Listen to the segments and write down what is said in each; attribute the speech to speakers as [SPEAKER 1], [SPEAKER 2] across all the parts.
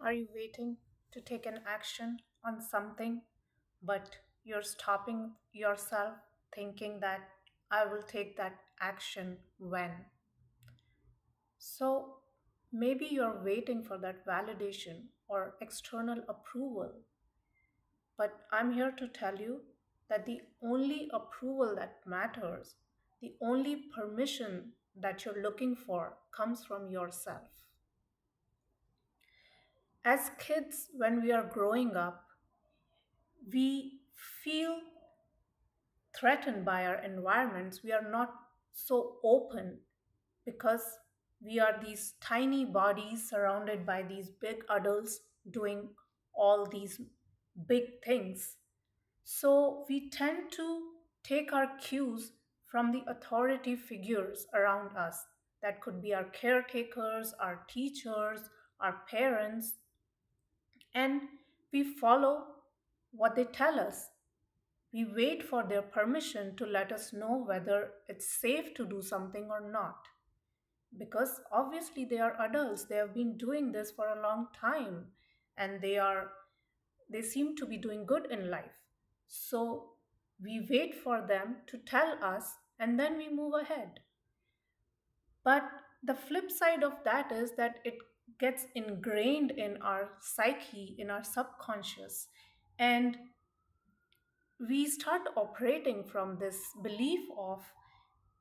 [SPEAKER 1] Are you waiting to take an action on something, but you're stopping yourself thinking that I will take that action when? So maybe you're waiting for that validation or external approval, but I'm here to tell you that the only approval that matters, the only permission that you're looking for comes from yourself. As kids, when we are growing up, we feel threatened by our environments. We are not so open because we are these tiny bodies surrounded by these big adults doing all these big things. So we tend to take our cues from the authority figures around us. That could be our caretakers, our teachers, our parents, and we follow what they tell us. We wait for their permission to let us know whether it's safe to do something or not. Because obviously they are adults, they have been doing this for a long time and they seem to be doing good in life. So we wait for them to tell us and then we move ahead. But the flip side of that is that it gets ingrained in our psyche, in our subconscious, and we start operating from this belief of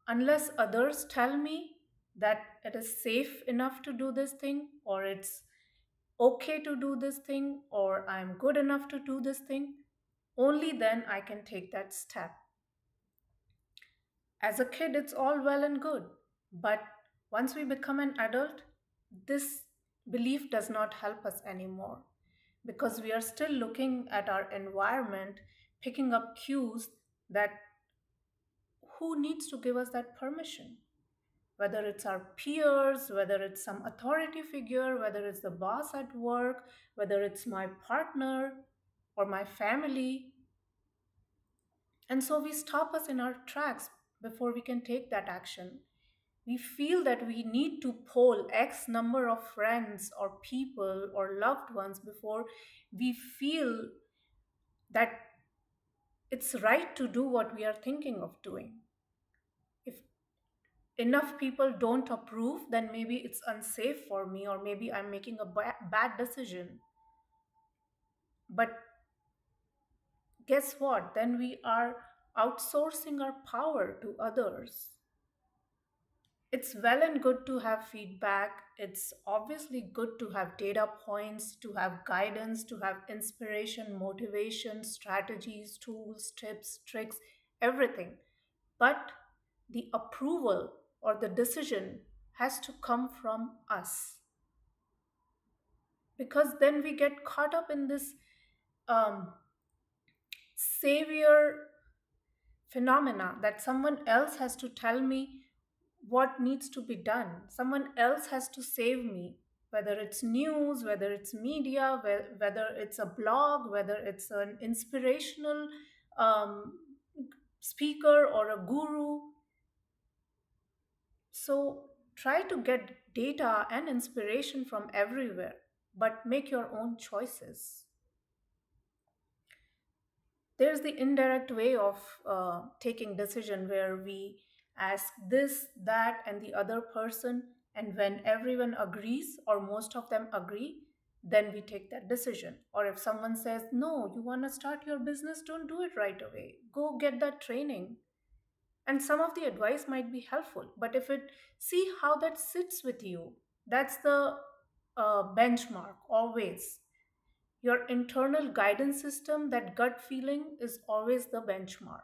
[SPEAKER 1] unless others tell me that it is safe enough to do this thing, or it's okay to do this thing, or I'm good enough to do this thing, only then I can take that step. As a kid, it's all well and good. But once we become an adult, this belief does not help us anymore because we are still looking at our environment, picking up cues that who needs to give us that permission? Whether it's our peers, whether it's some authority figure, whether it's the boss at work, whether it's my partner or my family. And so we stop us in our tracks before we can take that action. We feel that we need to poll X number of friends or people or loved ones before we feel that it's right to do what we are thinking of doing. If enough people don't approve, then maybe it's unsafe for me, or maybe I'm making a bad decision. But guess what? Then we are outsourcing our power to others. It's well and good to have feedback. It's obviously good to have data points, to have guidance, to have inspiration, motivation, strategies, tools, tips, tricks, everything. But the approval or the decision has to come from us because then we get caught up in this um, savior phenomena that someone else has to tell me what needs to be done. Someone else has to save me, whether it's news, whether it's media, whether it's a blog, whether it's an inspirational um, speaker or a guru. So try to get data and inspiration from everywhere, but make your own choices. There's the indirect way of taking decision where we ask this, that, and the other person, and when everyone agrees or most of them agree, then we take that decision. Or if someone says, no, you want to start your business, don't do it right away, go get that training. And some of the advice might be helpful, but if it see how that sits with you, that's the benchmark always. Your internal guidance system, that gut feeling, is always the benchmark.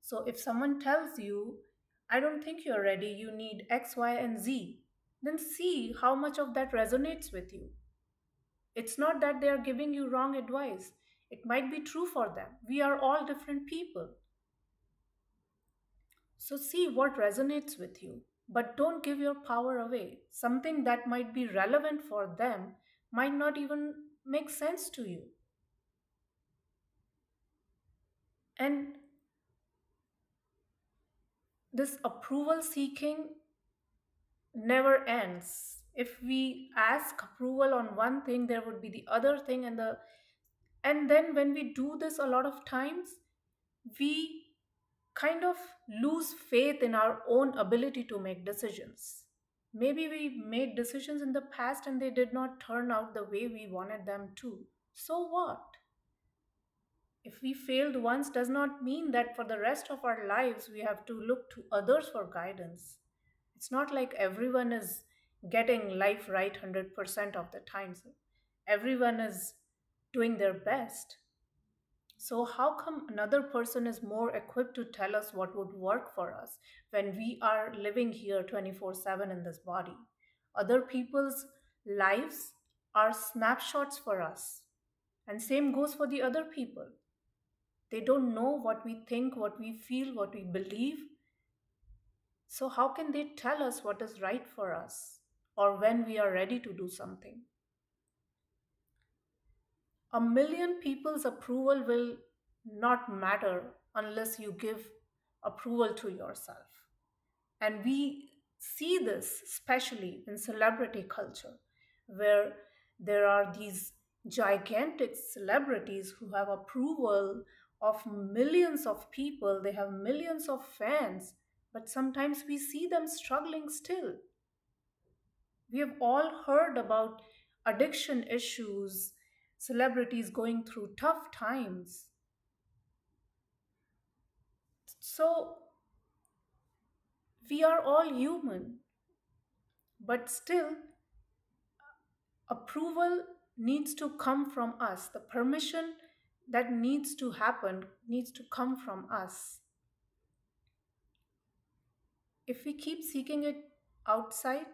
[SPEAKER 1] So if someone tells you, I don't think you're ready, you need X, Y, and Z, then see how much of that resonates with you. It's not that they are giving you wrong advice, it might be true for them. We are all different people. So see what resonates with you, but don't give your power away. Something that might be relevant for them might not even make sense to you. And this approval seeking never ends. If we ask approval on one thing, there would be the other thing, and then when we do this a lot of times, we kind of lose faith in our own ability to make decisions. Maybe we made decisions in the past and they did not turn out the way we wanted them to. So what? If we failed once, does not mean that for the rest of our lives we have to look to others for guidance. It's not like everyone is getting life right 100% of the time. So everyone is doing their best. So, how come another person is more equipped to tell us what would work for us when we are living here 24/7 in this body? Other people's lives are snapshots for us, and same goes for the other people. They don't know what we think, what we feel, what we believe. So, how can they tell us what is right for us or when we are ready to do something? A million people's approval will not matter unless you give approval to yourself. And we see this especially in celebrity culture, where there are these gigantic celebrities who have approval of millions of people, they have millions of fans, but sometimes we see them struggling still. We have all heard about addiction issues, celebrities going through tough times. So we are all human, but still, approval needs to come from us. The permission that needs to happen needs to come from us. If we keep seeking it outside,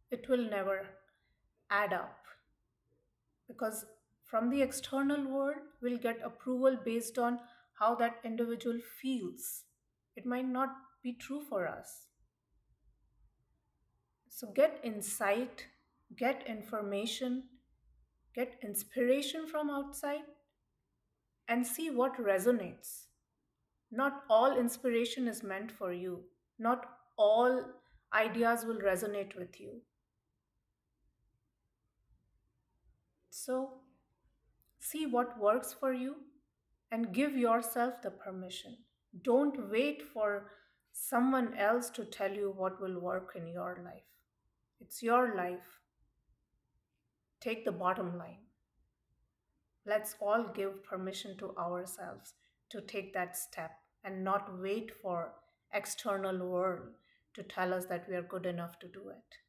[SPEAKER 1] it will never add up because from the external world, we'll get approval based on how that individual feels. It might not be true for us. So get insight, get information, get inspiration from outside, and see what resonates. Not all inspiration is meant for you, not all ideas will resonate with you. So, see what works for you and give yourself the permission. Don't wait for someone else to tell you what will work in your life. It's your life. Take the bottom line. Let's all give permission to ourselves to take that step and not wait for external world to tell us that we are good enough to do it.